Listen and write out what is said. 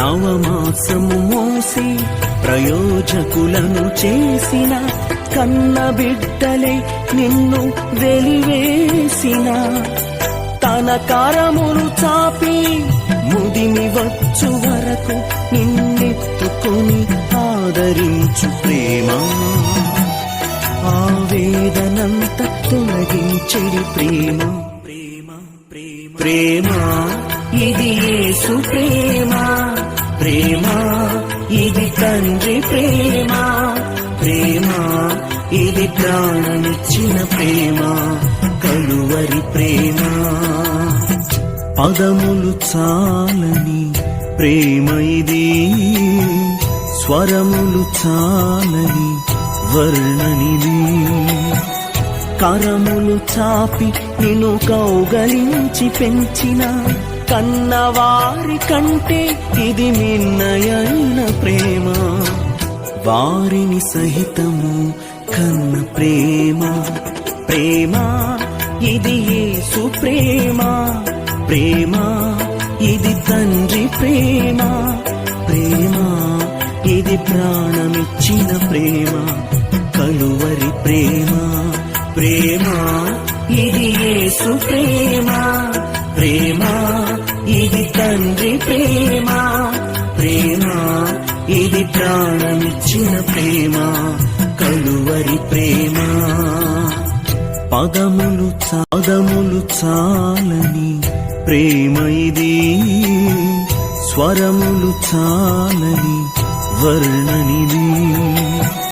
నవమాసము మోసి ప్రయోజకులను చేసిన కన్న బిడ్డలే నిన్ను వెలివేసిన తన కరములు చాపి ముదిమి వచ్చు వరకు నిన్నెత్తుకొని ఆదరించు ప్రేమ ఆవేదనంత తొలగించెడి ప్రేమ ప్రేమ ప్రేమ ప్రేమ ఇది యేసు ప్రేమ ప్రేమ ఇది తండ్రి ప్రేమ ప్రేమ ఇది ప్రాణమిచ్చిన ప్రేమ కలువరి ప్రేమ పదములు చాలని ప్రేమ ఇది స్వరములు చాలని వర్ణనిది కరములు చాపి నిన్ను కౌగలించి పెంచిన కన్నవారి కంటే ఇది మిన్నయైన ప్రేమ వారిని సహితము కన్న ప్రేమ ప్రేమ ఇది యేసు ప్రేమ ప్రేమ ఇది తండ్రి ప్రేమ ప్రేమ ఇది ప్రాణమిచ్చిన ప్రేమ కలువరి ప్రేమ ప్రేమ ఇది యేసు ప్రేమ ప్రేమ ఇది తండ్రి ప్రేమ ప్రేమ ఇది ప్రాణమిచ్చిన ప్రేమ కలువరి ప్రేమ పదములు చాలని ప్రేమ ఇది స్వరములు చాలని వర్ణనిది